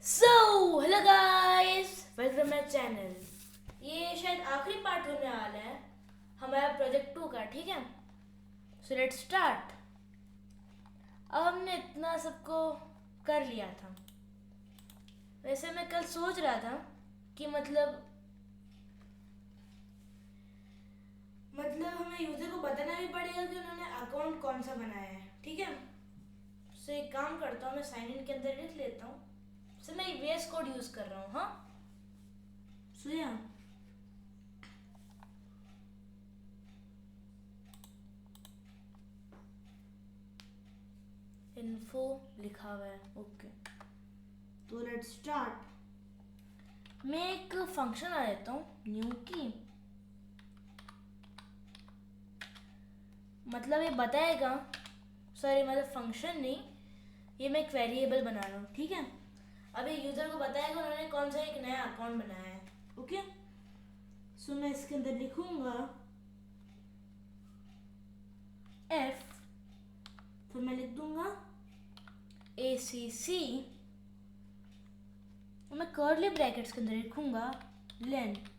Hello guys, welcome my channel. ये शायद आखिरी पार्ट होने वाला है हमारा प्रोजेक्ट 2 का। ठीक है, सो लेट्स स्टार्ट। अब हमने इतना सबको कर लिया था। वैसे मैं कल सोच रहा था कि मतलब हमें यूजर को बताना भी पड़ेगा कि उन्होंने अकाउंट कौन सा बनाया है। ठीक है, सो एक काम करता हूँ, मैं साइन इन के अंदर लिख लेता हूँ। सो मैं VS कोड यूज कर रहा हूँ। हाँ, सो इन्फो लिखा हुआ है। ओके, तो लेट्स स्टार्ट। मैं एक फंक्शन आ देता हूँ, न्यू की। मतलब ये बताएगा, सॉरी मतलब फंक्शन नहीं, ये मैं एक वेरिएबल बना रहा हूँ। ठीक है, अभी यूजर को बताएगा उन्होंने कौन सा एक नया अकाउंट बनाया है। ओके, सो मैं इसके अंदर लिखूंगा एफ, फिर मैं लिख दूंगा ACC, मैं कर्ली ब्रैकेट्स के अंदर लिखूंगा लेंथ।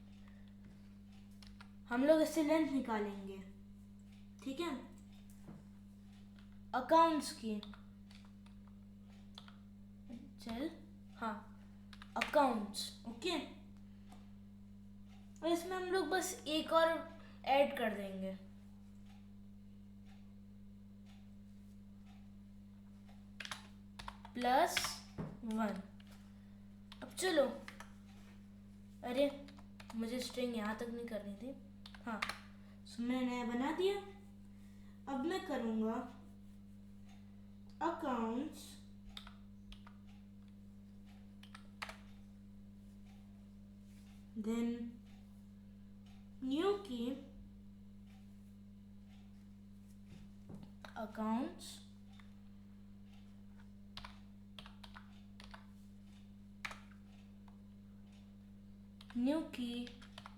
हम लोग इससे लेंथ निकालेंगे। ठीक है, अकाउंट्स की, चल हाँ, अकाउंट्स। ओके, और इसमें हम लोग बस एक और ऐड कर देंगे, +1। अब चलो, अरे मुझे स्ट्रिंग यहाँ तक नहीं करनी थी। हाँ, सो मैंने बना दिया। अब मैं करूँगा अकाउंट्स देन न्यू की अकाउंट्स न्यू की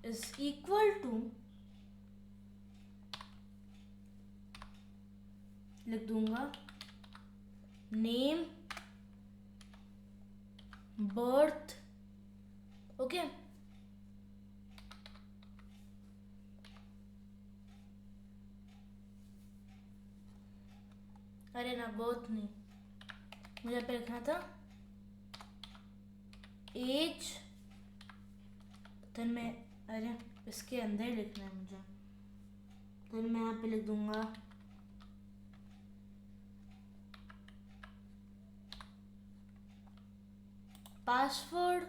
इज इक्वल टू, लिख दूंगा नेम बर्थ। ओके, अरे ना बर्थ नहीं, मुझे पे लिखना था एज। फिर मैं, अरे इसके अंदर ही लिखना है मुझे, फिर मैं यहाँ पे लिख दूंगा पासवर्ड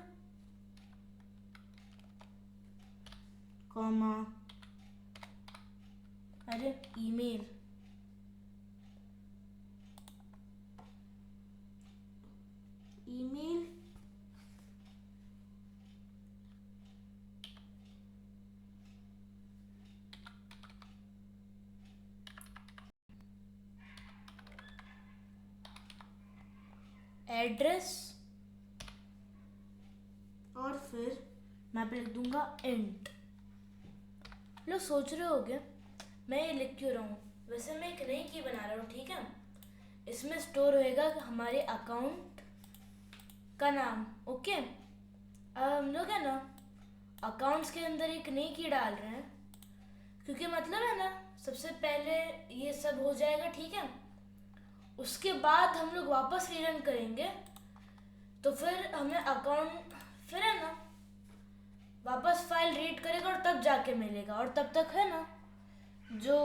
कॉमा, अरे ईमेल, ईमेल एड्रेस, और फिर मैं पे लिख दूंगा इंट। लोग सोच रहे होगे मैं ये लिख क्यों रहा हूँ। वैसे मैं एक नई की बना रहा हूँ। ठीक है, इसमें स्टोर होएगा हमारे अकाउंट का नाम। ओके, अब हम लोग है ना अकाउंट्स के अंदर एक नई की डाल रहे हैं, क्योंकि मतलब है ना सबसे पहले ये सब हो जाएगा। ठीक है, उसके बाद हम लोग वापस रीरन करेंगे, तो फिर हमें अकाउंट फिर है ना वापस फाइल रीड करेगा और तब जाके मिलेगा, और तब तक है ना जो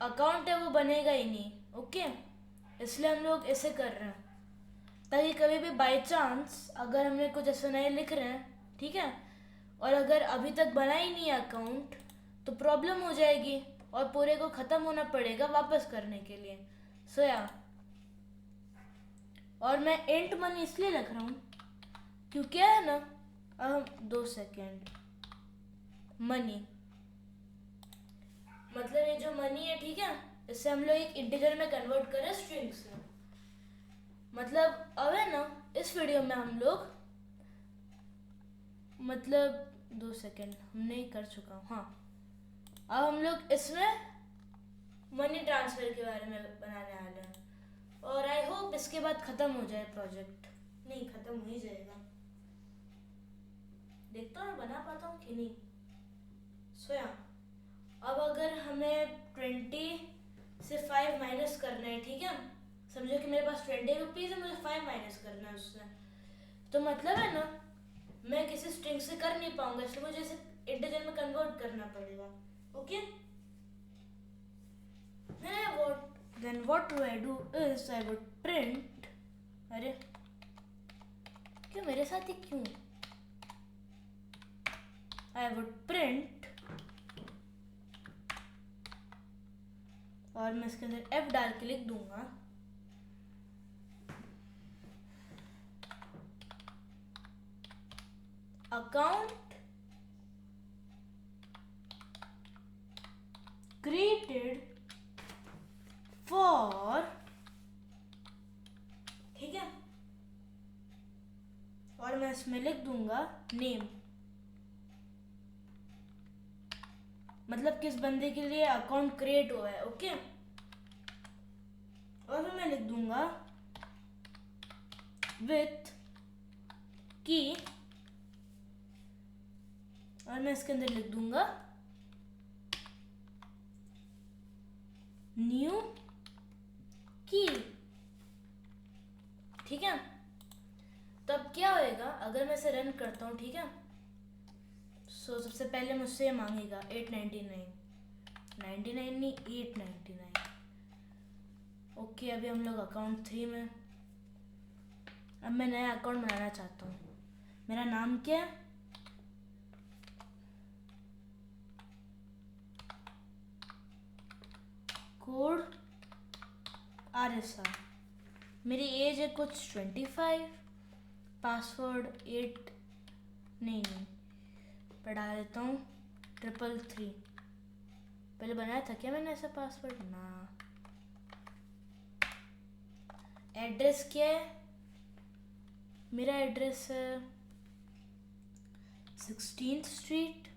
अकाउंट है वो बनेगा ही नहीं। ओके, इसलिए हम लोग ऐसे कर रहे हैं, ताकि कभी भी बाई चांस अगर हमने कुछ ऐसे नए लिख रहे हैं, ठीक है, और अगर अभी तक बना ही नहीं है अकाउंट, तो प्रॉब्लम हो जाएगी और पूरे को ख़त्म होना पड़ेगा वापस करने के लिए। सोया, और मैं इंट मनी इसलिए लिख रहा हूँ क्योंकि है ना, अब 2 सेकेंड, मनी मतलब ये जो मनी है, ठीक है, इससे हम लोग एक इंटीजर में कन्वर्ट करें स्ट्रिंग से। मतलब अब है ना इस वीडियो में हम लोग, मतलब 2 सेकेंड हमने कर चुका हूँ। हाँ, अब हम लोग इसमें मनी ट्रांसफर के बारे में बनाने वाले हैं, और आई होप इसके बाद ख़त्म हो जाए प्रोजेक्ट। नहीं, ख़त्म हो ही जाएगा। देखता हूँ बना पाता हूँ कि नहीं। सो अब अगर हमें 20 से 5 माइनस करना है, ठीक है, समझो कि मेरे पास 20 रुपीज़ है, मुझे 5 माइनस करना है उससे, तो मतलब है ना मैं किसी स्ट्रिंग से कर नहीं पाऊंगा, इसलिए मुझे इसे इंटीजर में कन्वर्ट करना पड़ेगा। Okay, then what do I do is I would print, अरे क्यों मेरे साथ ही क्यों, I would print, और मैं इसके अंदर f डाल के लिख दूंगा अकाउंट created for, ठीक है, और मैं इसमें लिख दूंगा नेम, मतलब किस बंदे के लिए अकाउंट क्रिएट हुआ है। ओके, और फिर मैं लिख दूंगा विथ की, और मैं इसके अंदर लिख दूंगा न्यू की, ठीक है। तब क्या होएगा अगर मैं इसे रन करता हूँ, ठीक है, सो सबसे पहले मुझसे ये मांगेगा 899, 99 नहीं 899। ओके, अभी हम लोग अकाउंट 3 में, अब मैं नया अकाउंट बनाना चाहता हूँ। मेरा नाम क्या है, कोड RSR, मेरी एज है कुछ 25, पासवर्ड 8 नहीं पढ़ा देता हूँ 333। पहले बनाया था क्या मैंने ऐसा पासवर्ड ना। एड्रेस क्या है, मेरा एड्रेस है 16th स्ट्रीट,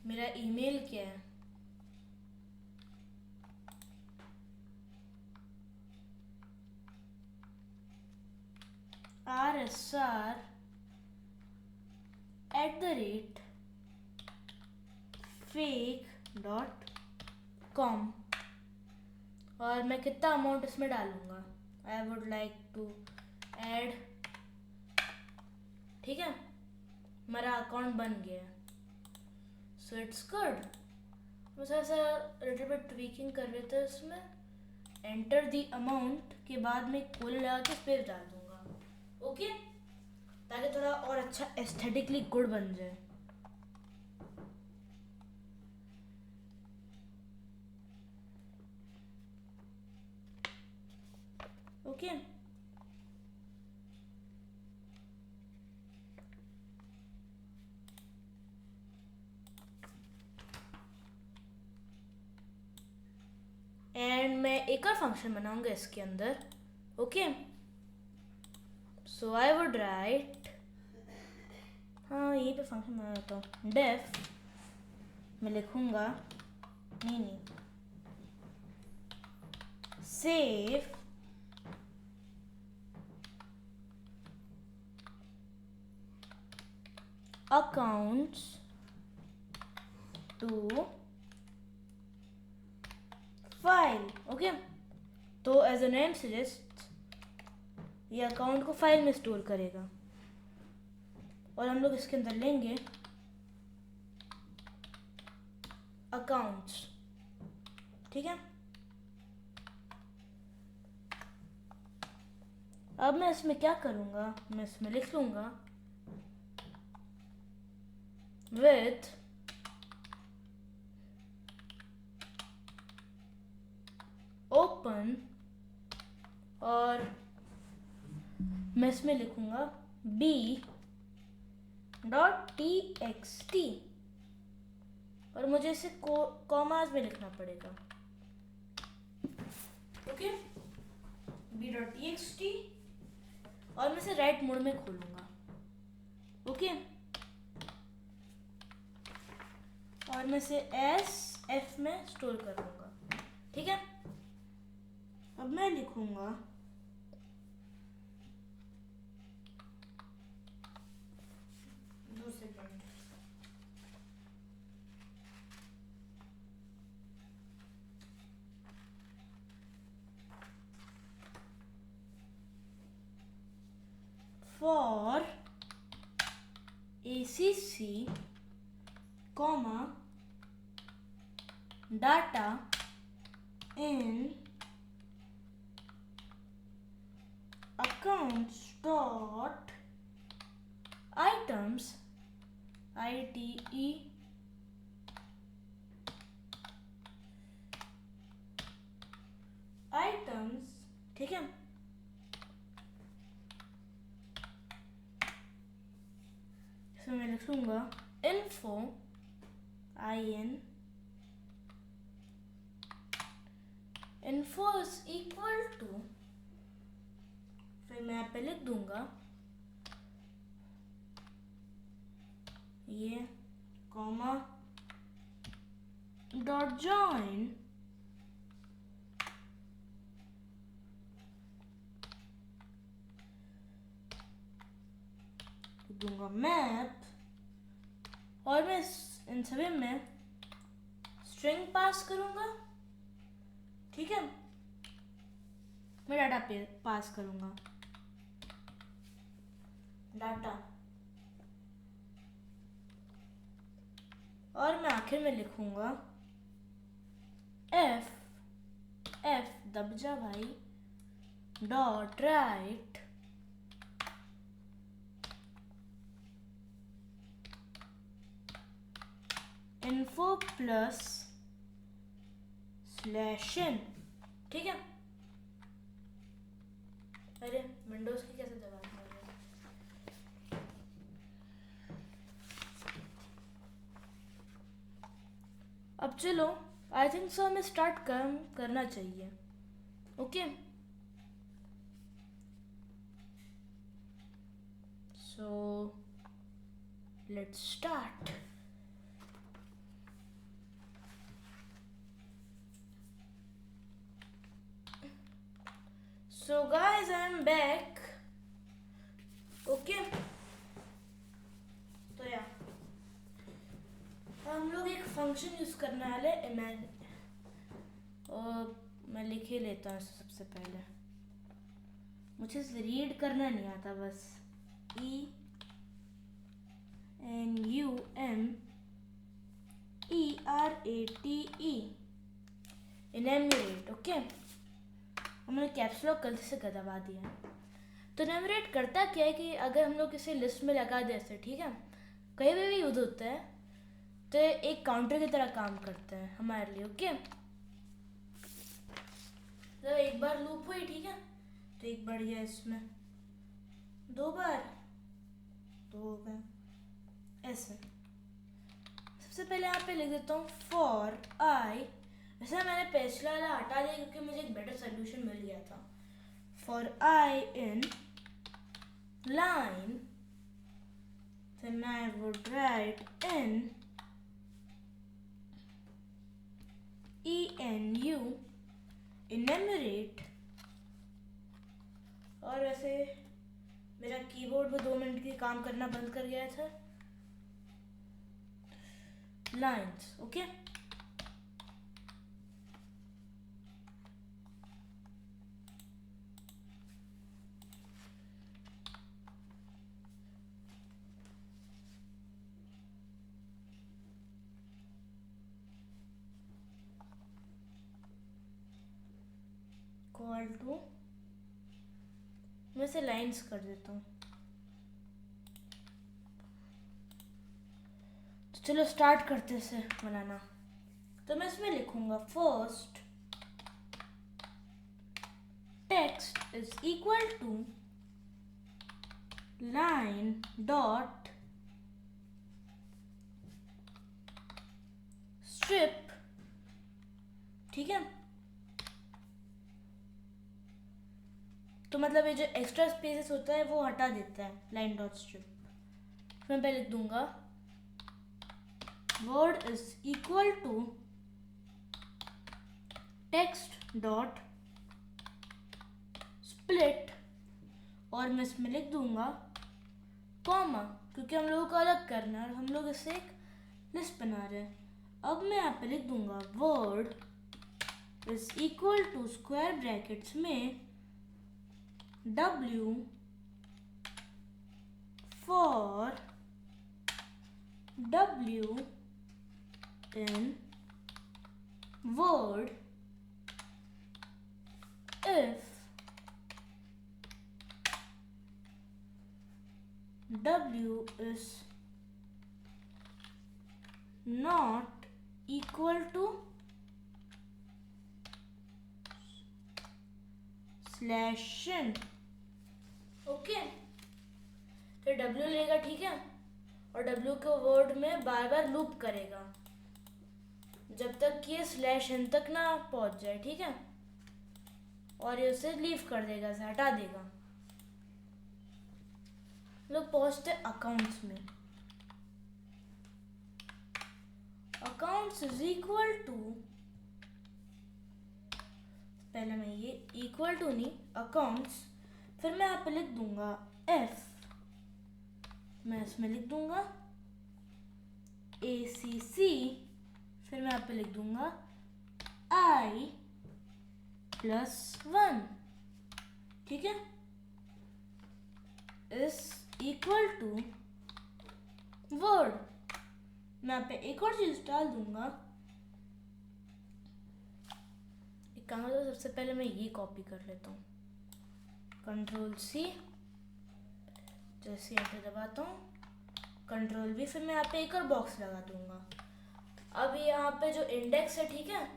मेरा ईमेल क्या है, rsr@fake.com, और मैं कितना अमाउंट इसमें डालूंगा, I would like to add, ठीक है, मेरा अकाउंट बन गया, सो इट्स गुड। बस ऐसा लिटिल बिट ट्वीकिंग कर रहे थे इसमें, एंटर द अमाउंट के बाद में कोलन लगा के स्पेस डाल दूंगा। ओके, ताकि थोड़ा और अच्छा एस्थेटिकली गुड बन जाए। ओके, एंड मैं एक और फंक्शन बनाऊंगा इसके अंदर। Okay, so I would right, हाँ यहीं पे फंक्शन बनाता हूँ, डेफ मैं लिखूंगा नहीं save accounts to file. Okay, तो एज अ नेम सजेस्ट ये अकाउंट को फाइल में स्टोर करेगा, और हम लोग इसके अंदर लेंगे अकाउंट्स, ठीक है। अब मैं इसमें क्या करूँगा, मैं इसमें लिख लूँगा विथ ओपन, और मैं इसमें लिखूँगा b.txt, और मुझे इसे कॉमास में लिखना पड़ेगा। ओके, b.txt, और मैं इसे राइट मोड में खोलूँगा। ओके, और मैं इसे SF में स्टोर कर लूँगा, ठीक है। अब मैं लिखूँगा for ACC, comma, data in accounts dot items, ITE, items, ठीक है। इसमें मैं लिखूंगा info, info is equal to, फिर मैं यहाँ पे लिख दूंगा ये कॉमा डॉट जॉइन दूंगा मैप, और मैं इन सभी में स्ट्रिंग पास करूंगा, ठीक है। मैं डाटा पे पास करूंगा, डाटा, और मैं आखिर में लिखूंगा एफ दब जा भाई, dot right info plus /n, ठीक है। अरे विंडोज की कैसे दबा रहे हैं। अब चलो, आई थिंक सो हमें स्टार्ट करना चाहिए, okay. So let's start. So guys, I'm back. Okay. तो यार हम लोग एक फंक्शन यूज करने वाले और मैं लिख ही लेता हूँ सबसे पहले, मुझे रीड करना नहीं आता, बस ENUMERATE, enumerate, ओके। हमने कैप्स लॉक गलती से दबा दिया। तो एनुमरेट करता क्या है कि अगर हम लोग किसी लिस्ट में लगा दे ऐसे, ठीक है, कहीं भी यूज होता है, तो एक काउंटर की तरह काम करते हैं हमारे लिए, ओके। तो एक बार लूप हुई, ठीक है, तो एक बढ़ गया, इसमें 2 बार, तो हो गया ऐसे। सबसे पहले यहाँ पे लिख देता हूँ फॉर आई, वैसे मैंने पिछला वाला हटा दिया क्योंकि मुझे एक बेटर सोल्यूशन मिल गया था। For I in line, then I would write in ENU enumerate, और वैसे मेरा कीबोर्ड में 2 मिनट की काम करना बंद कर गया था, लाइन्स, ओके। इक्वल टू, मैं से लाइन्स कर देता हूँ। तो चलो स्टार्ट करते से बनाना। तो मैं इसमें लिखूंगा first text is equal to line dot strip, ठीक है। तो मतलब ये जो एक्स्ट्रा स्पेसेस होता है वो हटा देता है लाइन डॉट स्ट्रिप। मैं पहले लिख दूंगा word is equal to text dot split, और मैं इसमें लिख दूंगा कॉमा, क्योंकि हम लोगों को अलग करना है और हम लोग इससे एक लिस्ट बना रहे हैं। अब मैं यहाँ पे लिख दूंगा word is equal to square brackets में W for W in word if W is not equal to /n। Okay, तो W लेगा, ठीक है, और W को वर्ड में बार बार लूप करेगा जब तक कि ये /n तक ना पहुंच जाए, ठीक है, और ये उसे लीव कर देगा, इसे हटा देगा। लोग पहुंचते अकाउंट्स में। अकाउंट्स इज इक्वल टू, पहले मैं ये इक्वल टू नहीं, अकाउंट्स, फिर मैं यहाँ पे लिख दूंगा F, मैं इसमें लिख दूंगा ACC, फिर मैं यहाँ पे लिख दूंगा I + 1, ठीक है, इज इक्वल टू वर्ड। मैं यहाँ पे एक और चीज डाल दूंगा, एक काम करो, सबसे पहले मैं ये कॉपी कर लेता हूँ, Ctrl+C, जैसे एंटर दबाता हूँ, Ctrl+V, फिर मैं यहाँ पे एक और बॉक्स लगा दूंगा। अब यहाँ पे जो इंडेक्स है, ठीक है,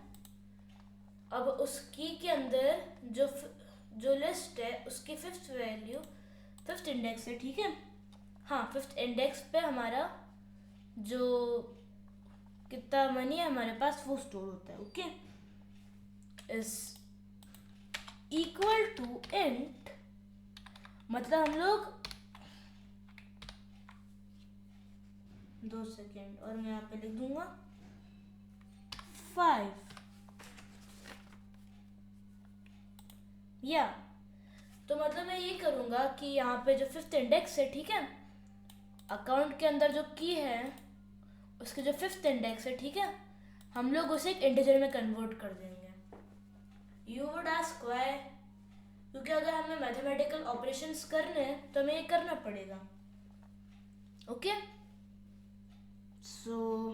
अब उस की के अंदर जो लिस्ट है उसकी फिफ्थ वैल्यू फिफ्थ इंडेक्स है, ठीक है, हाँ, फिफ्थ इंडेक्स पे हमारा जो कितना मनी है हमारे पास वो स्टोर होता है। Okay, is equal to int, मतलब हम लोग 2 सेकेंड, और मैं यहाँ पे लिख दूंगा 5, या तो मतलब मैं ये करूंगा कि यहाँ पे जो फिफ्थ इंडेक्स है, ठीक है, अकाउंट के अंदर जो की है उसके जो फिफ्थ इंडेक्स है, ठीक है, हम लोग उसे एक इंटीजर में कन्वर्ट कर देंगे। यू वुड आस्क व्हाई, क्योंकि अगर हमें मैथमेटिकल ऑपरेशंस करने हैं तो हमें ये करना पड़ेगा। ओके, सो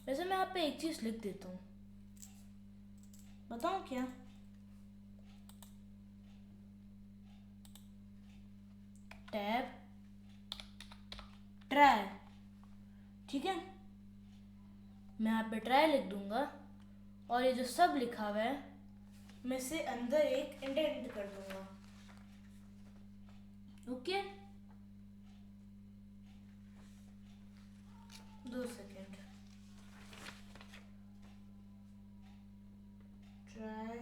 वैसे मैं यहाँ पे एक चीज लिख देता हूँ, बताऊं क्या, टैब ट्राई, ठीक है, मैं यहाँ पे ट्राई लिख दूंगा, और ये जो सब लिखा हुआ है मैं से अंदर एक इंडेंट कर दूंगा। Okay, 2 second, try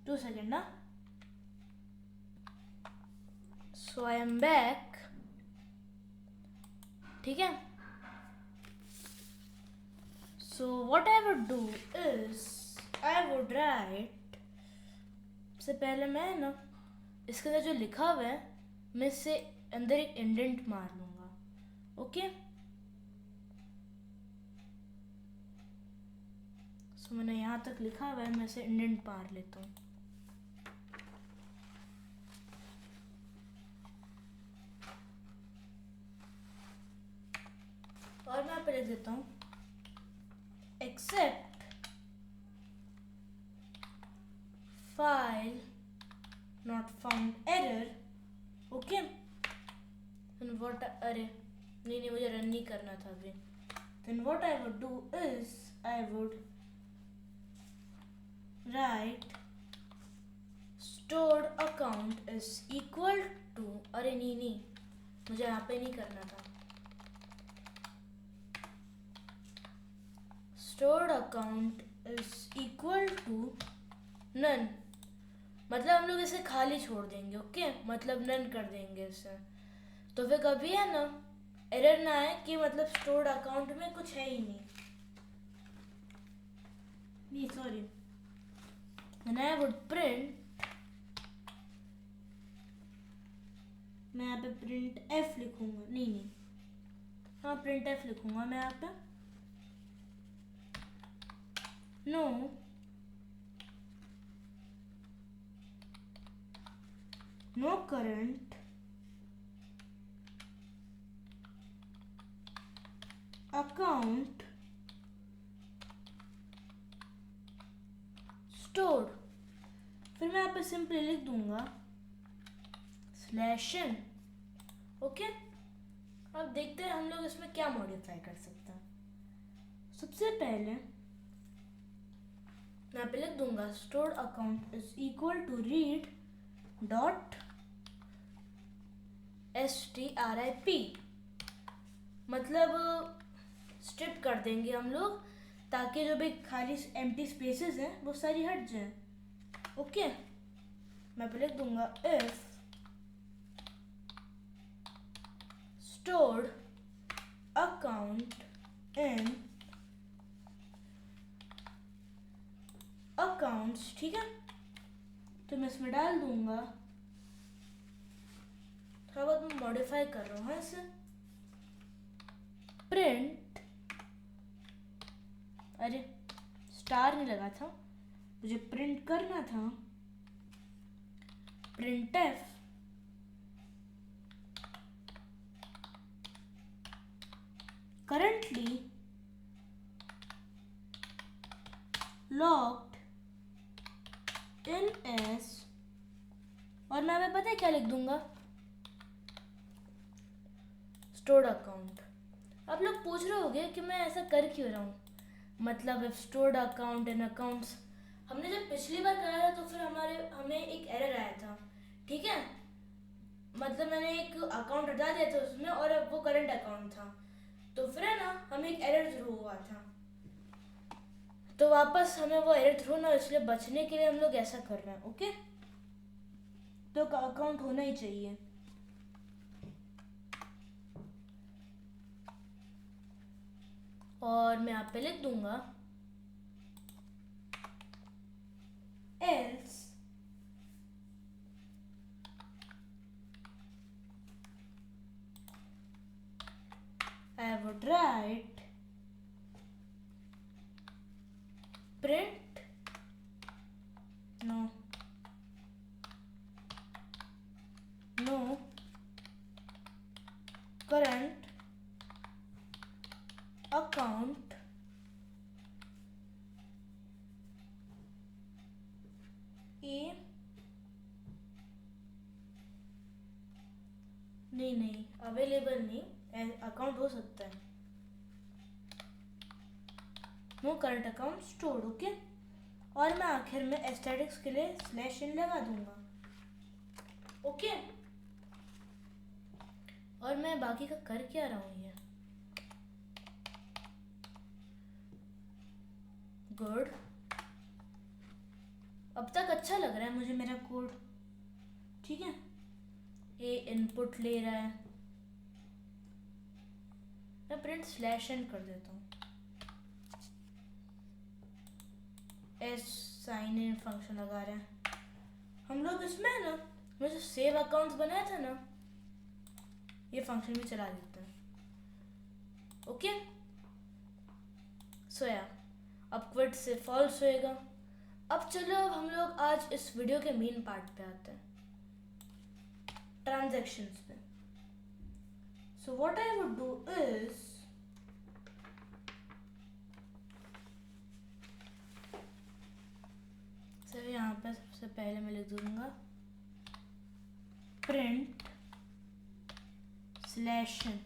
two second ना, सो आई एम बैक, ठीक है, so what I would do is I would write, सबसे पहले मैं ना इसके अंदर जो लिखा हुआ है मैं इससे अंदर एक इंडेंट मार लूंगा। ओके, सो मैंने यहाँ तक लिखा हुआ है, मैं इसे इंडेंट मार लेता हूँ। और मैं यहाँ पे लिख देता हूँ except file not found error. Okay, what, अरे नहीं, मुझे रन नहीं करना था अभी। Then what I would do is I would write stored account is equal to, अरे नहीं, मुझे यहाँ पे नहीं करना था, stored account is equal to none, मतलब हम लोग इसे खाली छोड़ देंगे। ओके, मतलब नन कर देंगे इसे, तो फिर कभी है ना एरर ना आए कि मतलब स्टोर्ड अकाउंट में कुछ है ही नहीं, sorry, and I would print, मैं यहाँ पे प्रिंट एफ लिखूंगा, नहीं, हाँ प्रिंट एफ लिखूंगा मैं यहाँ पे, no no current account store. फिर मैं यहाँ पे सिंपली लिख दूंगा स्लैश n। ओके, अब देखते हैं हम लोग इसमें क्या मॉडिफाई कर सकते हैं। सबसे पहले मैं यहाँ पे लिख दूंगा store account is equal to read dot strip, मतलब स्ट्रिप कर देंगे हम लोग ताकि जो भी खाली एम्प्टी स्पेसेस हैं वो सारी हट जाएं। ओके, मैं पे लिख दूंगा if stored account in accounts, ठीक है। तो मैं इसमें डाल दूंगा, थोड़ा बहुत मैं मॉडिफाई कर रहा हूँ इसे, प्रिंट, अरे स्टार नहीं लगा था, मुझे प्रिंट करना था, printf currently logged in as, और मैं पता है क्या लिख दूंगा, स्टोर्ड अकाउंट। आप लोग पूछ रहे होंगे कि मैं ऐसा कर क्यों रहा हूँ, मतलब if stored account in accounts, हमने जब पिछली बार कराया था तो फिर हमें एक एरर आया था, ठीक है। मतलब मैंने एक अकाउंट हटा दिया था उसमें और अब वो करंट अकाउंट था, तो फिर है ना हमें एक एरर थ्रो हुआ था, तो वापस हमें वो एरर थ्रो ना, इसलिए बचने के लिए हम लोग ऐसा कर रहे हैं। ओके, तो अकाउंट होना ही चाहिए। और मैं यहाँ पे लिख दूंगा else I would write print no current account ए, नहीं अवेलेबल नहीं, अकाउंट हो सकता है, no current account stored. Okay, और मैं आखिर में एस्थेटिक्स के लिए स्लैश इन लगा दूंगा। ओके, और मैं बाकी का कर क्या रहा हूँ ये, गुड, अब तक अच्छा लग रहा है मुझे मेरा कोड, ठीक है। ए इनपुट ले रहा है, मैं प्रिंट स्लैश एन कर देता हूँ, एस साइन इन फंक्शन लगा रहे हैं हम लोग इसमें, है ना मैं जो सेव अकाउंट्स बनाया था ना, ये फंक्शन भी चला देते हैं। ओके, सोया अब क्विट से फॉल्स होएगा। अब चलो अब हम लोग आज इस वीडियो के मेन पार्ट पे आते हैं, ट्रांजैक्शंस पे। सो what I would do is, sir यहाँ पे सबसे पहले मैं लिख दूंगा प्रिंट स्लैश n।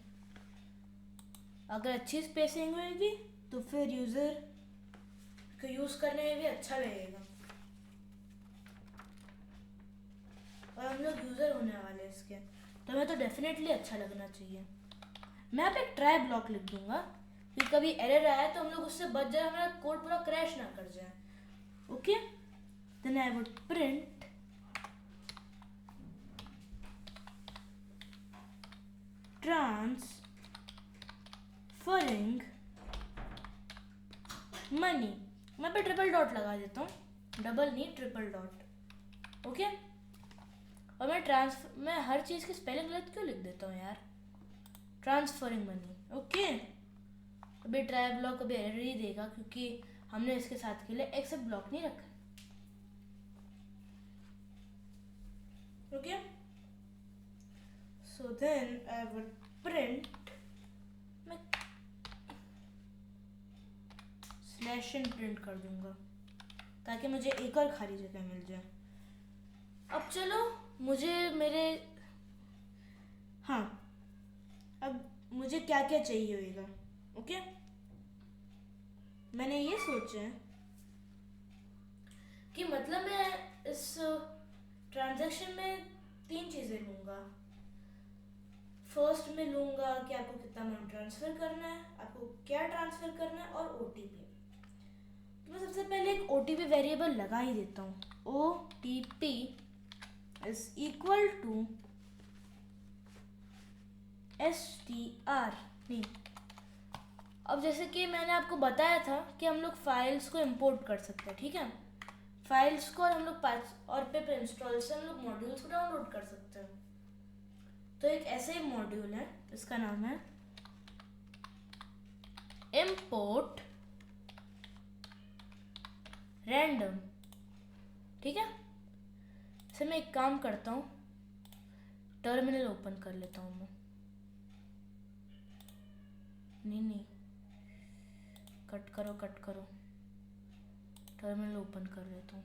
अगर अच्छी स्पेसिंग होगी तो फिर यूजर को यूज करने में भी अच्छा लगेगा, और हम लोग यूजर होने वाले इसके, तो हमें तो डेफिनेटली अच्छा लगना चाहिए। मैं यहाँ पे एक ट्राई ब्लॉक लिख दूंगा कि कभी एरर आया तो हम लोग उससे बच जाए, हमारा कोड पूरा क्रैश ना कर जाए। Okay, then I would print transferring money, मैं पे ट्रिपल डॉट लगा देता हूँ, डबल नहीं ट्रिपल डॉट। ओके, और मैं हर चीज़ की स्पेलिंग गलत क्यों लिख देता हूँ यार, ट्रांसफरिंग मनी। ओके, अभी ट्राई ब्लॉक अभी एरर ही देगा क्योंकि हमने इसके साथ के लिए एक्सेप्ट ब्लॉक नहीं रखा। Okay, so then I would print, मैं स्लैश एन प्रिंट कर दूंगा ताकि मुझे एक और खाली जगह मिल जाए। अब चलो मुझे मेरे, हाँ, अब मुझे क्या क्या चाहिए होगा। ओके, मैंने ये सोचा है कि मतलब मैं इस ट्रांजैक्शन में 3 चीज़ें लूँगा। फर्स्ट में लूँगा कि आपको कितना अमाउंट ट्रांसफ़र करना है, आपको क्या ट्रांसफ़र करना है, और OTP। तो मैं सबसे पहले एक OTP वेरिएबल लगा ही देता हूँ। OTP is equal to STR। नहीं, अब जैसे कि मैंने आपको बताया था कि हम लोग फाइल्स को इंपोर्ट कर सकते हैं, ठीक है। फाइल्स को हम लोग और पिप इंस्टॉल से हम लोग मॉड्यूल्स को डाउनलोड कर सकते हैं। तो एक ऐसे ही मॉड्यूल है, इसका नाम है import random, ठीक है। इसे मैं एक काम करता हूँ, टर्मिनल ओपन कर लेता हूँ मैं। नहीं, कट करो, टर्मिनल ओपन कर लेता हूँ।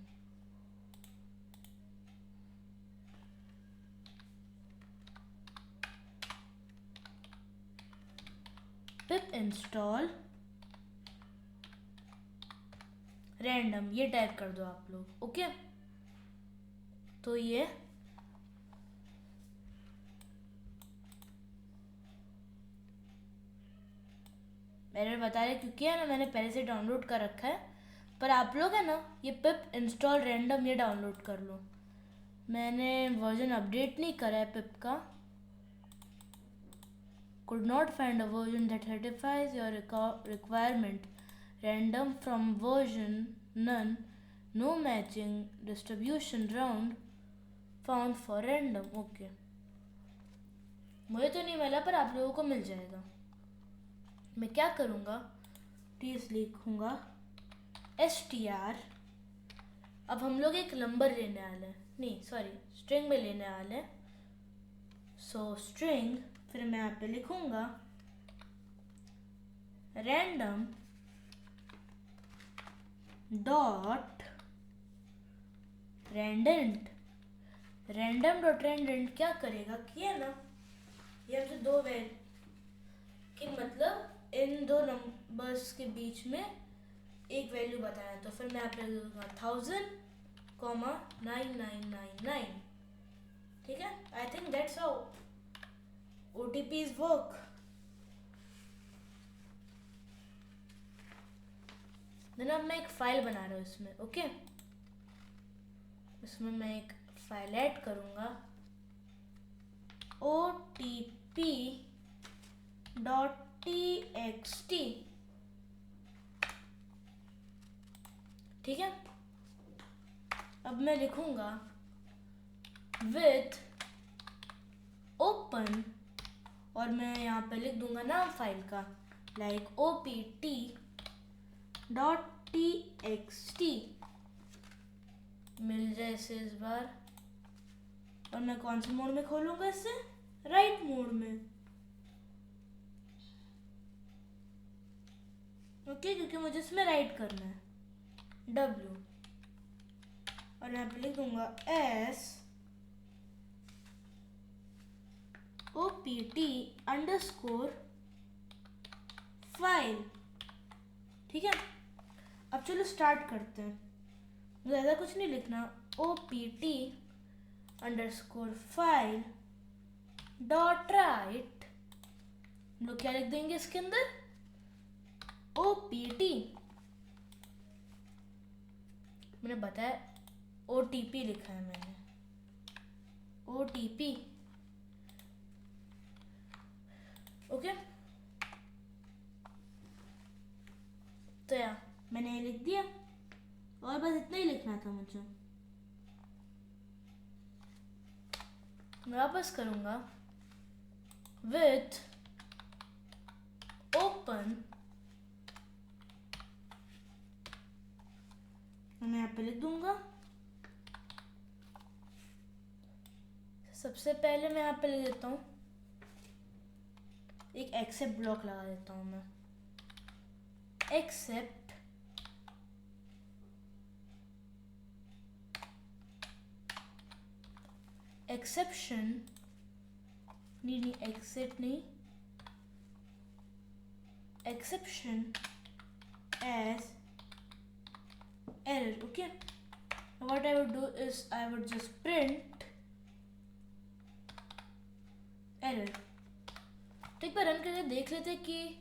पिप इंस्टॉल रैंडम, ये टाइप कर दो आप लोग। ओके, तो ये एरर बता रहे क्योंकि है ना, मैंने पहले से डाउनलोड कर रखा है, पर आप लोग है ना ये पिप इंस्टॉल रैंडम ये डाउनलोड कर लो। मैंने वर्जन अपडेट नहीं करा है पिप का। could not find a version that satisfies your requirement, random from version none, no matching distribution round found for random। Okay, मुझे तो नहीं मिला पर आप लोगों को मिल जाएगा। मैं क्या करूँगा, प्लीज लिखूँगा STR। अब हम लोग एक नंबर लेने वाले हैं, नहीं सॉरी स्ट्रिंग में लेने वाले हैं। सो स्ट्रिंग, फिर मैं यहाँ पे लिखूँगा रैंडम डॉट रेंडेंट। रैंडम डॉट रेंडेंट क्या करेगा कि है ना, ये हमसे दो कि मतलब इन दो नंबर्स के बीच में एक वैल्यू बताया, तो फिर मैं यहाँ पे लिखूँगा 1000,9999। ठीक है, I think that's how OTPs work. देन अब मैं एक फाइल बना रहा हूँ इसमें। ओके, इसमें मैं एक फाइल ऐड करूँगा OTP.txt। ठीक है, अब मैं लिखूँगा विथ ओपन, और मैं यहाँ पे लिख दूंगा नाम फाइल का लाइक opt.txt। मिल जाए इसे इस बार, और मैं कौन से मोड में खोलूंगा इसे, राइट मोड में। ओके, क्योंकि मुझे इसमें राइट करना है W, और यहाँ पे लिख दूंगा S opt_file। ठीक है, अब चलो स्टार्ट करते हैं। ज़्यादा कुछ नहीं लिखना, opt_file डॉट राइट। हम लोग क्या लिख देंगे इसके अंदर, OPT। मैंने बताया OTP लिखा है मैंने, OTP। ओके, तो यार मैंने ये लिख दिया, और बस इतना ही लिखना था मुझे। मैं वापस करूँगा विथ ओपन पे लिख दूंगा, सबसे पहले मैं यहाँ पे लिख देता हूँ, एक एक्सेप्ट ब्लॉक लगा देता हूँ मैं, एक्सेप्ट एक्सेप्शन नहीं एक्सेप्ट नहीं, exception as error. Okay, what I would do is I would just print error. तो एक बार रन करके देख लेते कि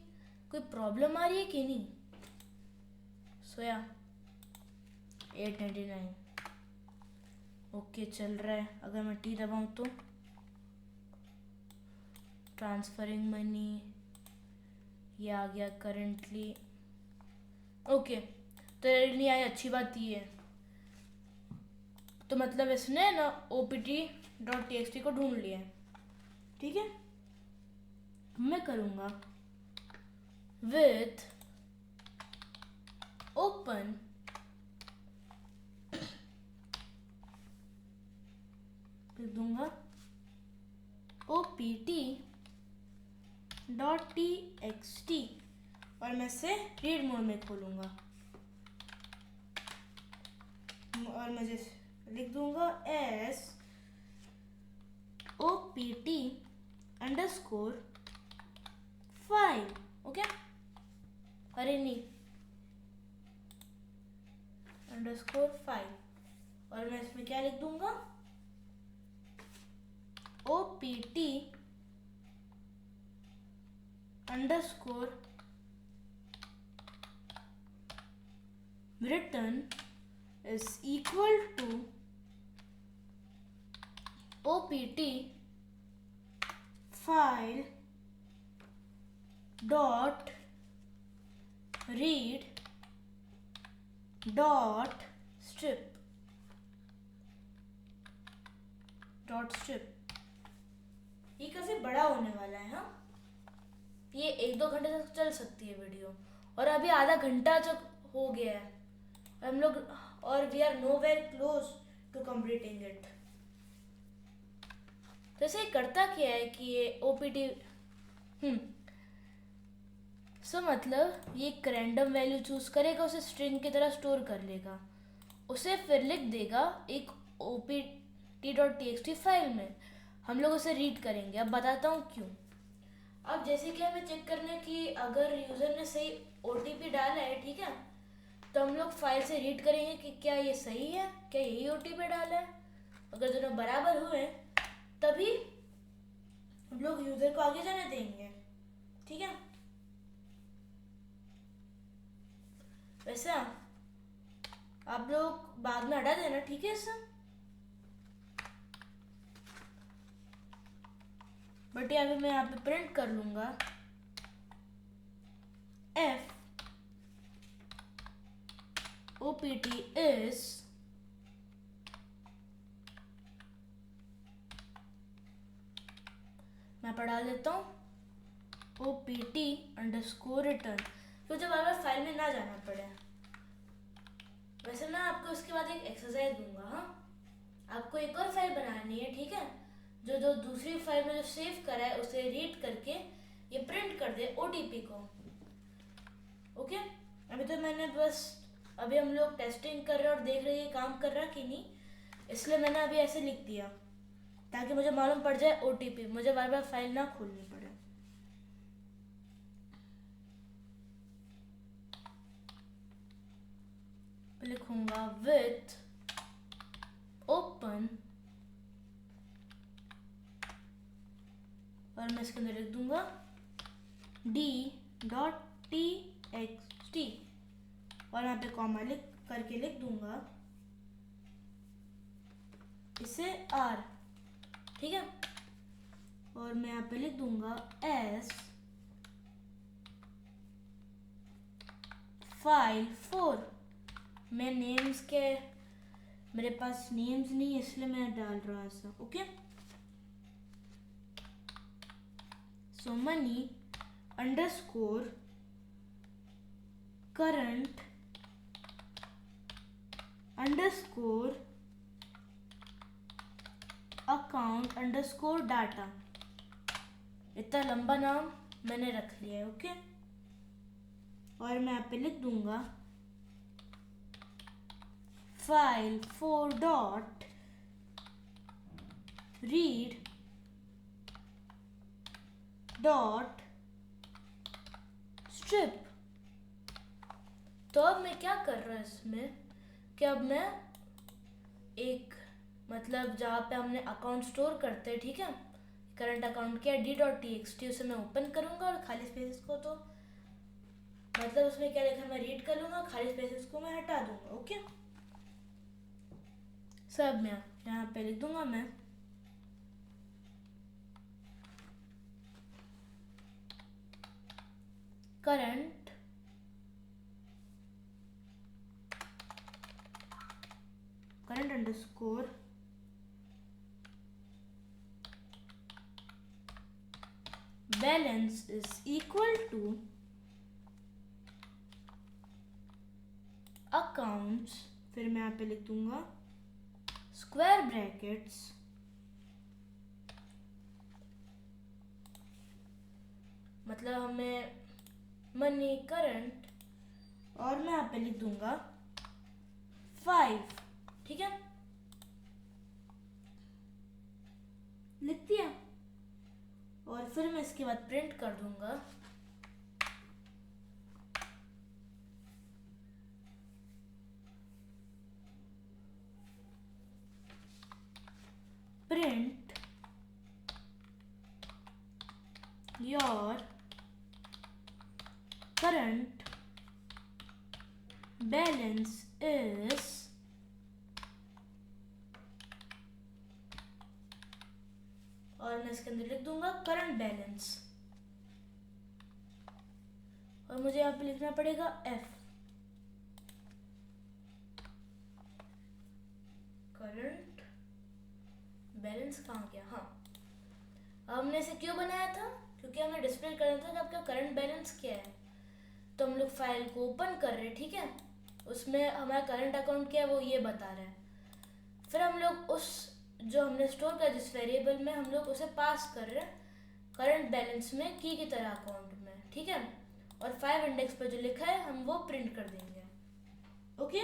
कोई प्रॉब्लम आ रही है कि नहीं। सोया 899 ओके चल रहा है। अगर मैं टी दबाऊं तो ट्रांसफरिंग मनी ये आ गया करेंटली। ओके तो नहीं आई, अच्छी बात ये है। तो मतलब इसने ना opt.txt को ढूंढ लिया है, ठीक है। मैं करूँगा विथ ओपन लिख दूंगा opt.txt और मैं इसे रीड मोड में खोलूंगा और मैं जैसे लिख दूंगा एस opt_5। ओके अरे नहीं _5 और मैं इसमें क्या लिख दूंगा opt_return is equal to opt file dot read dot strip ये काफी बड़ा होने वाला है। हाँ ये 1-2 घंटे तक चल सकती है वीडियो और अभी आधा घंटा तक हो गया है हम लोग और we are nowhere close to completing it. तो इसे करता क्या है कि ये ओपीटी सो मतलब ये एक रैंडम वैल्यू चूज करेगा, उसे स्ट्रिंग की तरह स्टोर कर लेगा, उसे फिर लिख देगा एक opt.txt फाइल में। हम लोग उसे रीड करेंगे। अब बताता हूँ क्यों। अब जैसे कि हमें चेक करना है कि अगर यूज़र ने सही ओटीपी डाला है, ठीक है, तो हम लोग फाइल से रीड करेंगे कि क्या ये सही है, क्या यही ओटीपी डाला है। अगर दोनों बराबर हुए तभी हम लोग यूज़र को आगे जाने देंगे, ठीक है। वैसे आप लोग बाद में हटा देना, ठीक है इसे। बट अभी मैं यहाँ पे प्रिंट कर लूंगा एफ opt is मैं पढ़ा देता हूँ opt_return, तो जब बार बार फाइल में ना जाना पड़े। वैसे मैं आपको इसके बाद एक एक्सरसाइज दूंगा। हाँ आपको एक और फाइल बनानी है, ठीक है, जो दूसरी फाइल में जो सेव करा है उसे रीड करके ये प्रिंट कर दे ओटीपी को। ओके अभी तो मैंने बस अभी हम लोग टेस्टिंग कर रहे हैं और देख रहे हैं काम कर रहा कि नहीं, इसलिए मैंने अभी ऐसे लिख दिया ताकि मुझे मालूम पड़ जाए ओटीपी, मुझे बार बार फाइल ना खोलनी पड़े। लिखूंगा विथ ओपन और मैं इसके अंदर लिख दूंगा d.txt और यहाँ पे कॉमा करके लिख दूंगा इसे r, ठीक है, और मैं यहाँ पे लिख दूंगा s file4। मैं नेम्स के मेरे पास नेम्स नहीं इसलिए मैं डाल रहा हूँ ऐसा। Okay so money _ current underscore account underscore data, इतना लंबा नाम मैंने रख लिया है। ओके, और मैं यहाँ पे लिख दूंगा file 4 dot read dot strip. तो अब मैं क्या कर रहा हूँ इसमें कि अब मैं एक मतलब जहाँ पे हमने अकाउंट स्टोर करते हैं, ठीक है, करंट अकाउंट क्या d.txt, उसे मैं ओपन करूँगा और खाली स्पेसेस को तो मतलब उसमें क्या लिखा मैं रीड कर लूँगा, खाली स्पेसेस को मैं हटा दूँगा। ओके, सब मैं यहाँ पे लिख दूँगा मैं current underscore balance is equal to accounts, फिर मैं यहाँ पे लिख दूंगा स्क्वायर ब्रैकेट्स मतलब हमें मनी करंट, और मैं यहाँ पे लिख दूंगा 5, ठीक है, लिख दिया। और फिर मैं इसके बाद प्रिंट कर दूंगा print your current balance is और मैं इसके अंदर लिख दूंगा करंट बैलेंस, और मुझे यहाँ पे लिखना पड़ेगा F, करंट बैलेंस कहाँ गया, हाँ। अब हमने इसे क्यों बनाया था, क्योंकि हमें डिस्प्ले करना था कि आपका करंट बैलेंस क्या है। तो हम लोग फाइल को ओपन कर रहे हैं, ठीक है, उसमें हमारा करंट अकाउंट क्या है वो ये बता रहा है। फिर हम लोग उस जो हमने स्टोर किया जिस वेरिएबल में हम लोग उसे पास कर रहे हैं करंट बैलेंस में की तरह अकाउंट में, ठीक है, और 5 इंडेक्स पर जो लिखा है हम वो प्रिंट कर देंगे। ओके,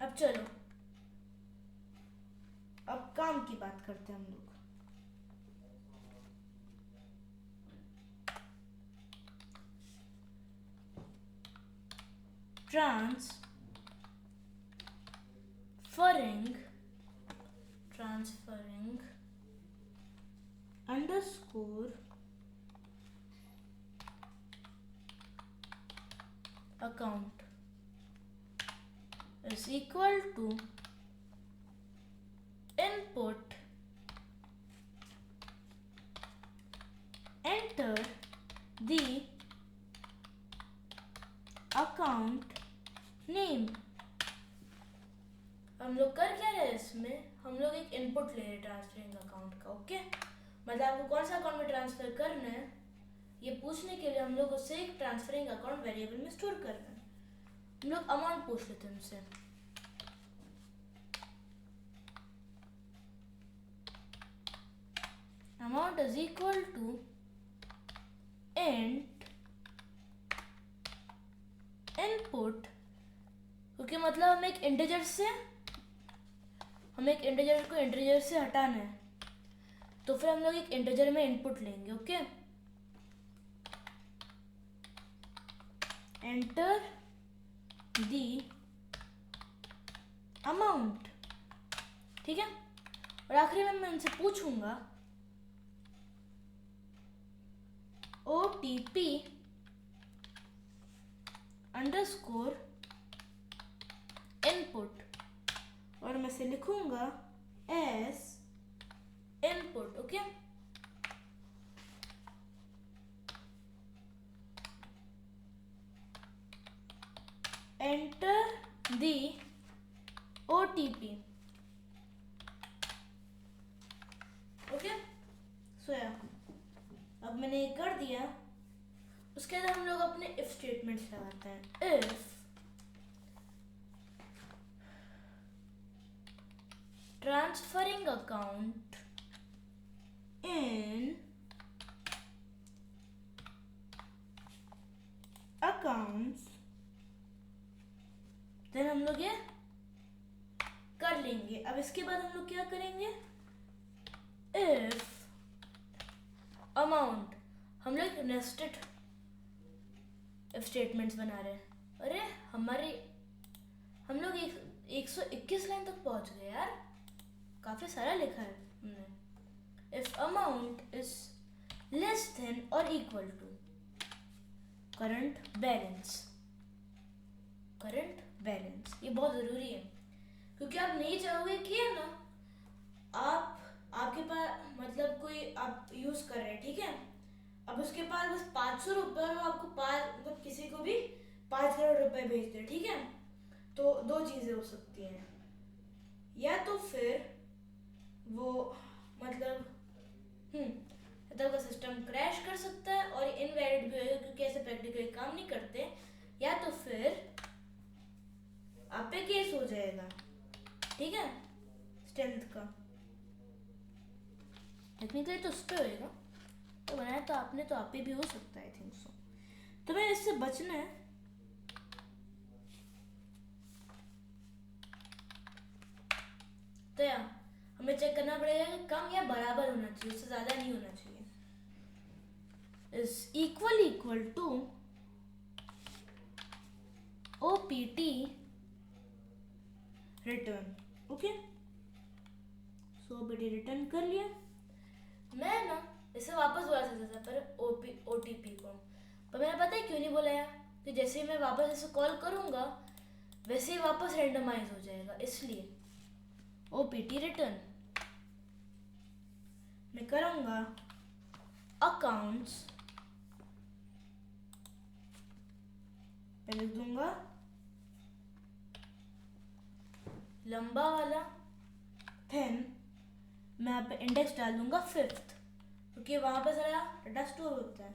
अब चलो अब काम की बात करते हैं हम लोग। transferring underscore account is equal to input enter the account name। हम लोग कर क्या रहे हैं इसमें, हम लोग एक इनपुट ले रहे हैं ट्रांसफरिंग अकाउंट का। ओके, मतलब आपको कौन सा अकाउंट में ट्रांसफर करना है ये पूछने के लिए हम लोग उससे एक ट्रांसफरिंग अकाउंट वेरिएबल में स्टोर कर रहे हैं। हम लोग अमाउंट पूछ लेते हैं उनसे, amount is equal to int input, क्योंकि मतलब हमें एक इंटीजर को इंटीजर से हटाना है, तो फिर हम लोग एक इंटीजर में इनपुट लेंगे। ओके, एंटर दी अमाउंट, ठीक है, और आखिरी में मैं उनसे पूछूंगा OTP अंडरस्कोर इनपुट, और मैं से लिखूंगा S input. Okay, enter the OTP। Okay, so yeah अब मैंने ये कर दिया। उसके बाद हम लोग अपने इफ स्टेटमेंट्स लगाते हैं। If transferring account in accounts, then हम लोग ये कर लेंगे। अब इसके बाद हम लोग क्या करेंगे, इफ अमाउंट, हम लोग नेस्टेड इफ स्टेटमेंट्स बना रहे हैं। अरे हम लोग 121 लाइन तक पहुंच गए यार, काफी सारा लिखा है हमने। If amount is less than और इक्वल टू करंट बैलेंस, ये बहुत जरूरी है, क्योंकि आप नहीं चाहोगे कि है ना आपके पास मतलब कोई आप यूज कर रहे हैं, ठीक है, अब उसके पास बस 500 रुपये और आपको मतलब किसी को भी 5 करोड़ रुपए भेज दे, ठीक है, तो दो चीजें हो सकती हैं, या तो फिर वो मतलब का सिस्टम क्रैश कर सकता है और इनवैलिड भी होगा, क्योंकि ऐसे प्रैक्टिकली काम नहीं करते, या तो फिर आप पे केस हो जाएगा, ठीक है, स्टेल्थ का। टेक्निकली तो उस पे होएगा, तो बनाया तो आपने, तो आप पे भी हो सकता है, आई थिंक सो। तो मैं इससे बचना है, तो यार हमें चेक करना पड़ेगा कि कम या बराबर होना चाहिए, उससे ज्यादा नहीं होना चाहिए। Is equal to OPT return, okay. So OPT return कर लिया। मैं ना इसे वापस बोला सकता था पर OTP को, पर मैंने पता है क्यों नहीं बोला यार, कि जैसे ही मैं वापस इसे कॉल करूंगा वैसे ही वापस रेंडमाइज हो जाएगा, इसलिए OPT रिटर्न मैं करूंगा अकाउंट्स, लिख दूंगा लंबा वाला, फिर मैं यहाँ पे इंडेक्स डाल दूंगा 5th, क्योंकि वहां पे सारा डाटा स्टोर होता है,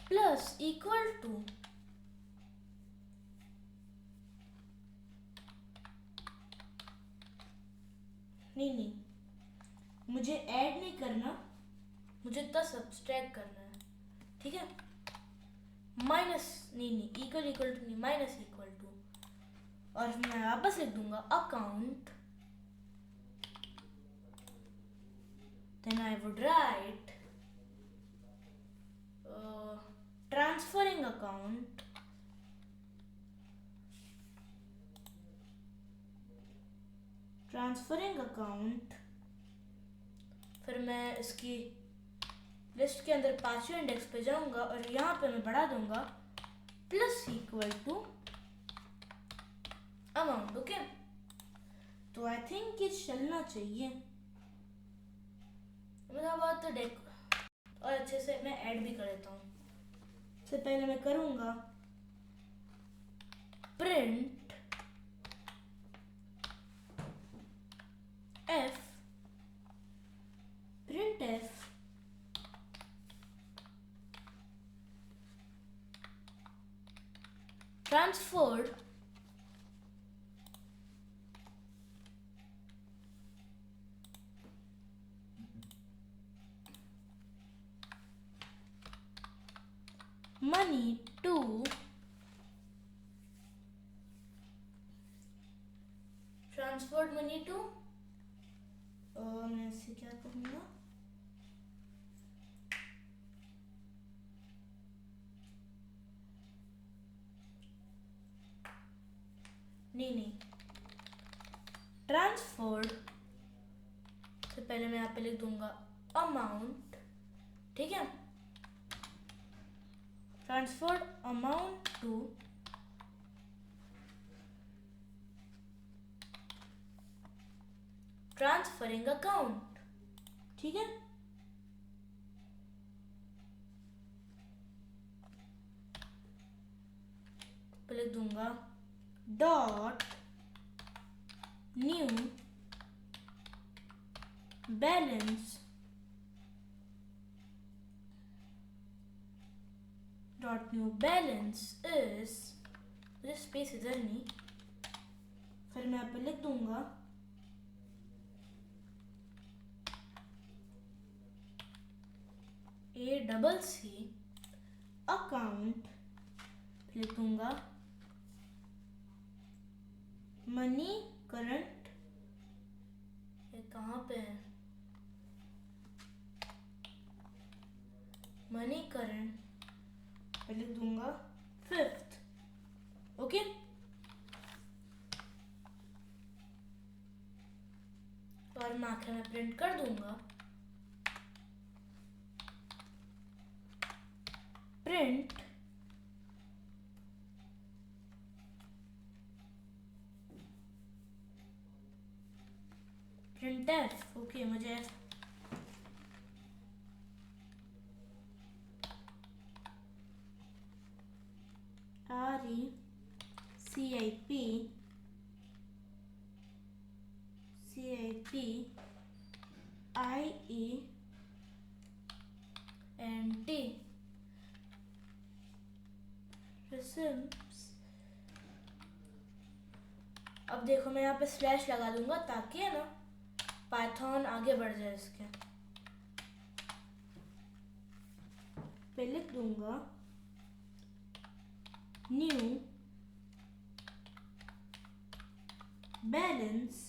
प्लस इक्वल टू नहीं मुझे ऐड नहीं करना, मुझे तो सब्सट्रैक्ट करना है, ठीक है, माइनस नहीं इक्वल टू नहीं, माइनस इक्वल टू, और मैं वापस लिख दूंगा account, then I would write transferring account फिर मैं इसकी लिस्ट के अंदर 5वें इंडेक्स पे जाऊंगा और यहाँ पे मैं बढ़ा दूंगा plus equal to amount, okay. तो आई थिंक ये चलना चाहिए, मेरा बात तो और अच्छे से मैं ऐड भी कर देता हूँ। सबसे पहले मैं करूंगा print F transferred money to transferred money to मैं इसे क्या कहूँगा, नहीं ट्रांसफर्ड से पहले मैं यहाँ पे लिख दूंगा अमाउंट, ठीक है, transferred amount to transferring account, ठीक है, लिख दूंगा डॉट न्यू बैलेंस इज, मुझे स्पेस इधर नहीं, फिर मैं यहाँ पे लिख दूंगा डबल सी अकाउंट लिख दूंगा मनी करंट, ये कहाँ पे है, मनी करंट लिख दूंगा 5th। ओके, और मैं आखिर में प्रिंट कर दूंगा प्रिंट प्रिंटफ। ओके, मुझे RECIPIENT resumes। अब देखो मैं यहाँ पे स्लैश लगा दूंगा ताकि है ना पाइथन आगे बढ़ जाए। इसके पे लिख दूंगा न्यू बैलेंस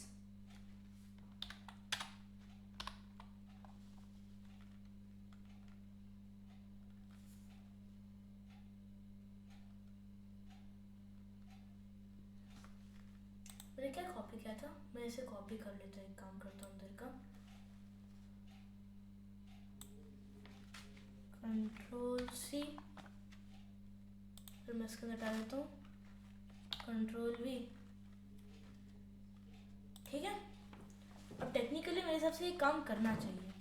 मैंने क्या कॉपी किया था, मैं इसे कॉपी कर लेता हूँ, एक काम करता हूँ अंदर का Ctrl+C, फिर मैं इसके अंदर डाल देता हूँ Ctrl+V। ठीक है, अब टेक्निकली मेरे हिसाब से ये काम करना चाहिए।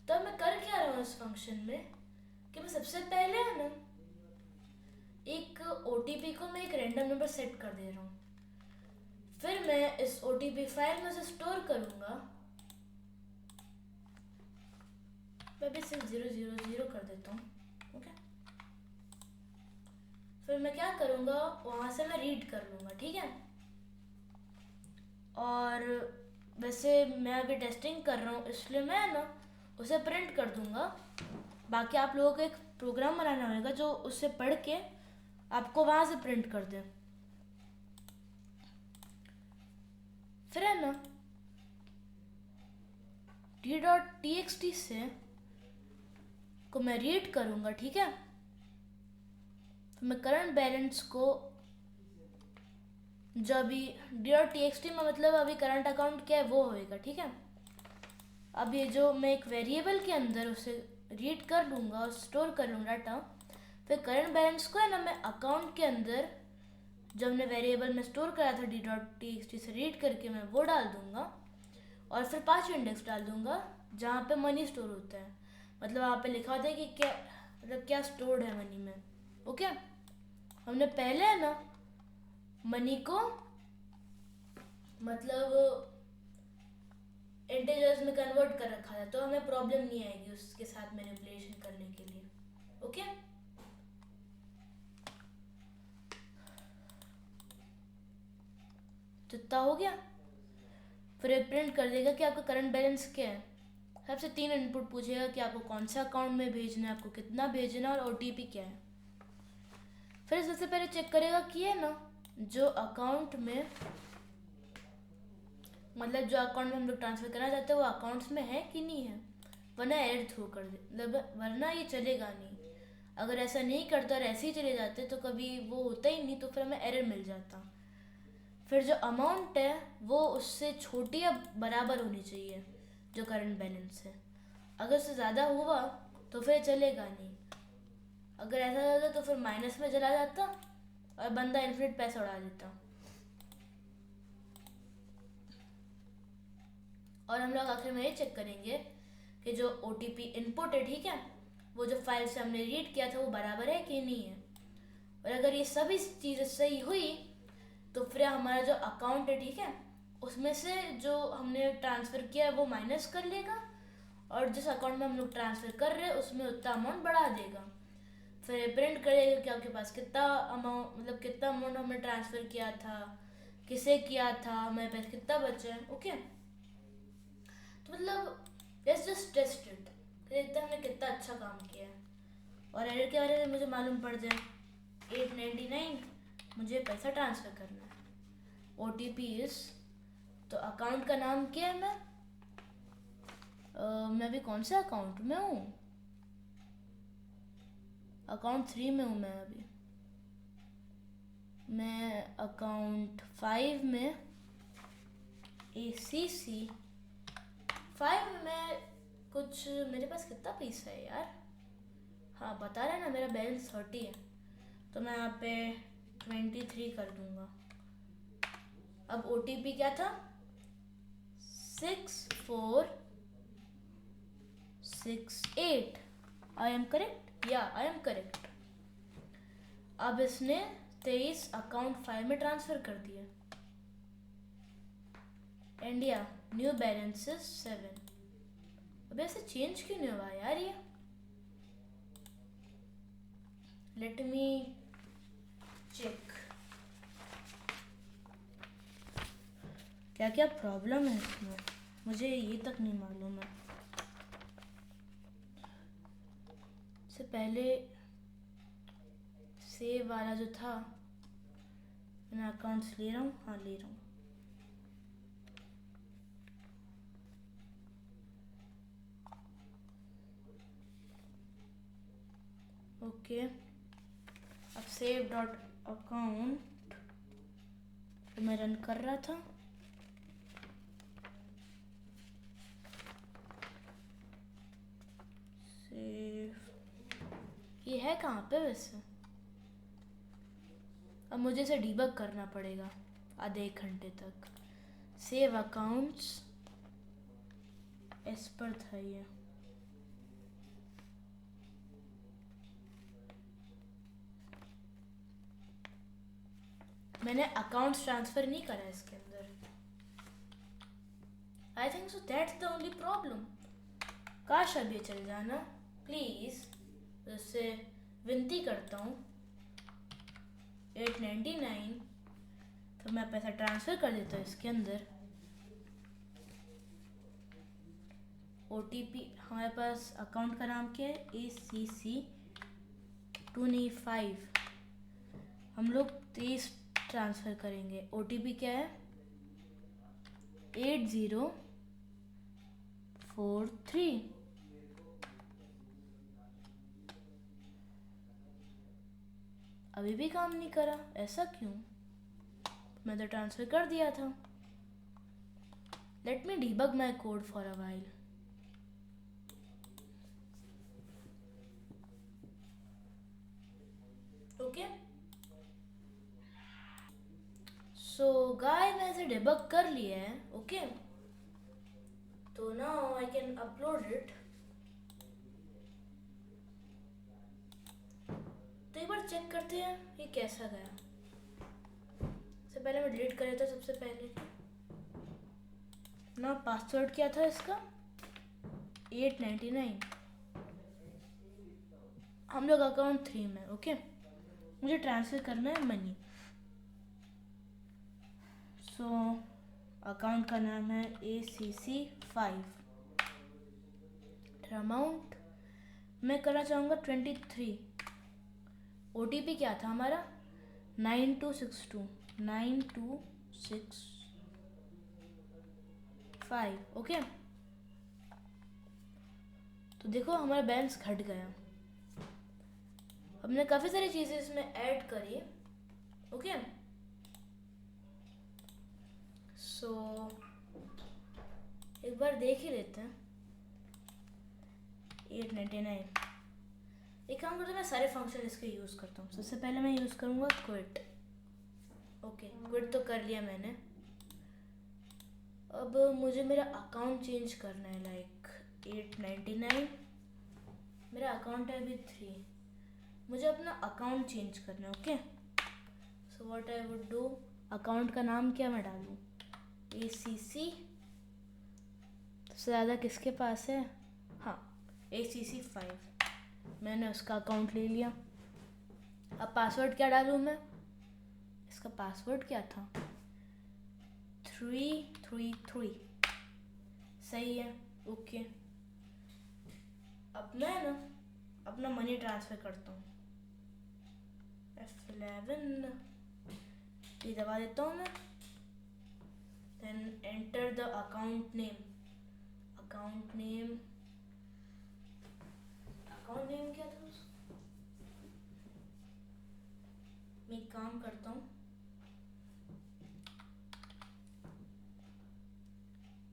तो मैं कर क्या रहा हूँ इस फंक्शन में कि मैं सबसे पहले है ना एक OTP को मैं एक रैंडम नंबर सेट कर दे रहा हूँ, फिर मैं इस OTP फाइल में से स्टोर करूंगा, मैं भी 6000 कर देता हूँ। ओके, फिर मैं क्या करूंगा, वहां से मैं रीड कर लूंगा। ठीक है, और वैसे मैं अभी टेस्टिंग कर रहा हूँ इसलिए मैं ना उसे प्रिंट कर दूंगा। बाकी आप लोगों को एक प्रोग्राम बनाना होगा जो उससे पढ़ के आपको वहां से प्रिंट कर दे। फिर है ना d.txt से को मैं रीड करूंगा। ठीक है, तो मैं करंट बैलेंस को जो अभी d.txt में मतलब अभी करंट अकाउंट क्या है वो होएगा। ठीक है, अब ये जो मैं एक वेरिएबल के अंदर उसे रीड कर लूँगा और स्टोर कर लूँगा डाटा, फिर करंट बैलेंस को है ना मैं अकाउंट के अंदर जो हमने वेरिएबल में स्टोर करा था d.txt से रीड करके मैं वो डाल दूँगा, और फिर 5 इंडेक्स डाल दूँगा जहाँ पे मनी स्टोर होता है, मतलब वहाँ पे लिखा होता है कि क्या मतलब क्या स्टोर्ड है मनी में। ओके, हमने पहले है ना मनी को मतलब इंटीजर्स में कन्वर्ट कर रखा था, तो हमें प्रॉब्लम नहीं आएगी उसके साथ मैनिपुलेशन करने के लिए। ओके, तो इतना हो गया। फिर ये प्रिंट कर देगा कि आपका करंट बैलेंस क्या है। सबसे 3 इनपुट पूछेगा कि आपको कौन सा अकाउंट में भेजना है, आपको कितना भेजना है, और OTP क्या है। फिर सबसे पहले चेक करेगा कि है ना जो अकाउंट में मतलब जो अकाउंट में हम लोग ट्रांसफ़र करना चाहते हैं वो अकाउंट्स में है कि नहीं है, वरना एरर थ्रो कर दे, मतलब वरना ये चलेगा नहीं। अगर ऐसा नहीं करता और ऐसे ही चले जाते तो कभी वो होता ही नहीं, तो फिर हमें एरर मिल जाता। फिर जो अमाउंट है वो उससे छोटी या बराबर होनी चाहिए जो करंट बैलेंस है। अगर उससे ज़्यादा हुआ तो फिर चलेगा नहीं, अगर ऐसा होता तो फिर माइनस में चला जाता और बंदा इन्फिनिट पैसा उड़ा देता। और हम लोग आखिर में ये चेक करेंगे कि जो OTP इनपुट है, ठीक है, वो जो फाइल से हमने रीड किया था वो बराबर है कि नहीं है। और अगर ये सभी चीज़ें सही हुई तो फिर हमारा जो अकाउंट है, ठीक है, उसमें से जो हमने ट्रांसफ़र किया है वो माइनस कर लेगा, और जिस अकाउंट में हम लोग ट्रांसफ़र कर रहे हैं उसमें उतना अमाउंट बढ़ा देगा। फिर प्रिंट करेगा कि आपके पास कितना अमाउंट मतलब कितना अमाउंट हमने ट्रांसफ़र किया था, किसे किया था, हमारे पास कितना बचा है। ओके, तो मतलब लेट्स जस्ट टेस्ट इट देखते हैं हमने कितना अच्छा काम किया है और एरर के बारे में मुझे मालूम पड़ जाए। 899 मुझे पैसा ट्रांसफ़र करना है। OTP इस, तो अकाउंट का नाम क्या है? मैं अभी कौन से अकाउंट में हूँ? अकाउंट 3 में हूँ मैं अभी। मैं अकाउंट 5 में ACC 5 में कुछ मेरे पास कितना पैसा है यार? हाँ बता रहा है ना, मेरा बैलेंस 30 है, तो मैं यहाँ पे 23 कर दूँगा। अब OTP क्या था? 6468। I am correct? या आई एम करेक्ट। अब इसने 23 अकाउंट 5 में ट्रांसफ़र कर दिया। India new balance 7। अब ऐसे चेंज क्यों नहीं हुआ यार ये? लेट मी चेक क्या क्या प्रॉब्लम है इसमें, मुझे ये तक नहीं मालूम है। इससे पहले सेव वाला जो था, मैं अकाउंट्स ले रहा हूँ, हाँ ले रहा हूँ। ओके, अब सेव डॉट अकाउंट तो मैं रन कर रहा था। सेव ये है कहाँ पे वैसे? अब मुझे इसे डीबग करना पड़ेगा आधे 1 घंटे तक। सेव अकाउंट्स इस पर था ये। मैंने अकाउंट्स ट्रांसफ़र नहीं करा इसके अंदर। I think so that's the only problem. काश अब ये चल जाना प्लीज़, उससे विनती करता हूँ। 899 तो मैं पैसा ट्रांसफ़र कर देता हूँ इसके अंदर। OTP हमारे पास अकाउंट का नाम क्या है? ACC 295। हम लोग 23 ट्रांसफ़र करेंगे। OTP क्या है? 8043। अभी भी काम नहीं करा, ऐसा क्यों? मैं तो ट्रांसफ़र कर दिया था। Let me debug my code for a while. Okay, so guys मैं इसे डिबग कर लिया है। ओके, तो now I can upload it. तो एक बार चेक करते हैं ये कैसा गया। सबसे पहले मैं डिलीट कर देता सबसे पहले ना। पासवर्ड क्या था इसका? 899। हम लोग अकाउंट 3 में। ओके, मुझे ट्रांसफ़र करना है मनी। सो अकाउंट का नाम है ACC 5। अमाउंट मैं करना चाहूँगा 23। OTP क्या था हमारा? 9262 9265। ओके, तो देखो हमारा बैलेंस घट गया। हमने काफ़ी सारी चीज़ें इसमें ऐड करी। ओके, सो एक बार देख ही लेते हैं। 899। एक काम करते हैं, मैं सारे फंक्शन इसके यूज़ करता हूँ। सबसे पहले मैं यूज़ करूँगा क्विट। ओके, क्विट तो कर लिया मैंने। अब मुझे मेरा अकाउंट चेंज करना है। लाइक 899 मेरा अकाउंट है अभी 3। मुझे अपना अकाउंट चेंज करना है। Okay, so what I would do, account का नाम क्या मैं डालूँ? ACC। सबसे ज़्यादा किसके पास है? हाँ, ACC 5। मैंने उसका अकाउंट ले लिया। अब पासवर्ड क्या डालूँ मैं? इसका पासवर्ड क्या था? 333। सही है। ओके, अब मैं ना अपना मनी ट्रांसफ़र करता हूँ। F11 ये दबा देता हूँ मैं। Then enter the account name. Account name क्या था उसका? मैं एक काम करता हूँ,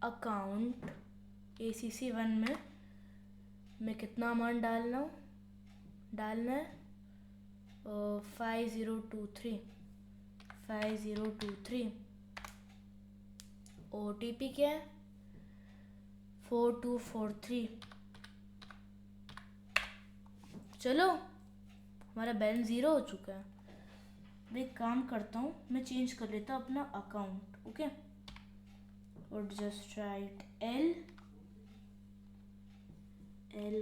अकाउंट ACC1 में मैं कितना अमाउंट डालना है 5023। OTP क्या है 4243। चलो हमारा बैलेंस 0 हो चुका है। मैं एक काम करता हूँ, मैं चेंज कर लेता हूँ अपना अकाउंट। ओके, और जस्ट राइट एल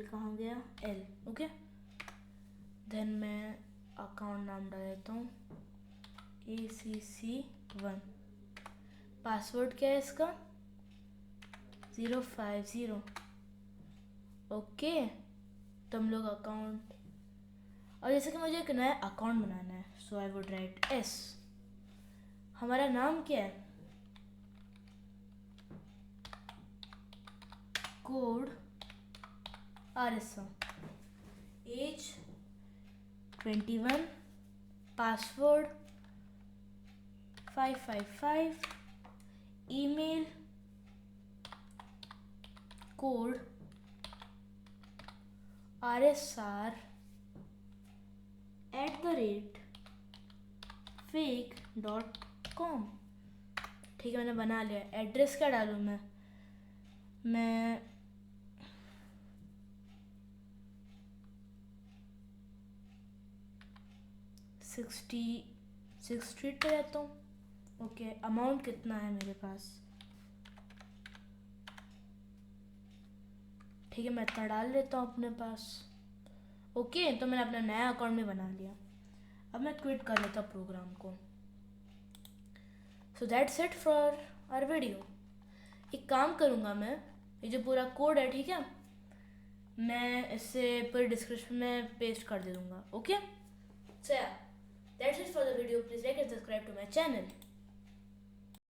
कहाँ गया, एल। ओके, देन मैं अकाउंट नाम डाल देता हूँ ACC1। पासवर्ड क्या है इसका 050। ओके, तो हम लोग अकाउंट, और जैसे कि मुझे एक नया अकाउंट बनाना है, so I would write S। हमारा नाम क्या है, code RS, age 21, password 555, email code rsr@fake.com। ठीक है, मैंने बना लिया। एड्रेस क्या डालूँ मैं 66 स्ट्रीट पे रहता हूँ। ओके, अमाउंट कितना है मेरे पास, ठीक है मैं इतना डाल लेता हूँ अपने पास। ओके, तो मैंने अपना नया अकाउंट में बना लिया। अब मैं क्विट कर लेता हूँ प्रोग्राम को। So that's it for our video. एक काम करूँगा मैं, ये जो पूरा कोड है, ठीक है, मैं इसे पूरे डिस्क्रिप्शन में पेस्ट कर दे दूँगा। Okay, so that's it for the video. Please like and subscribe to my channel.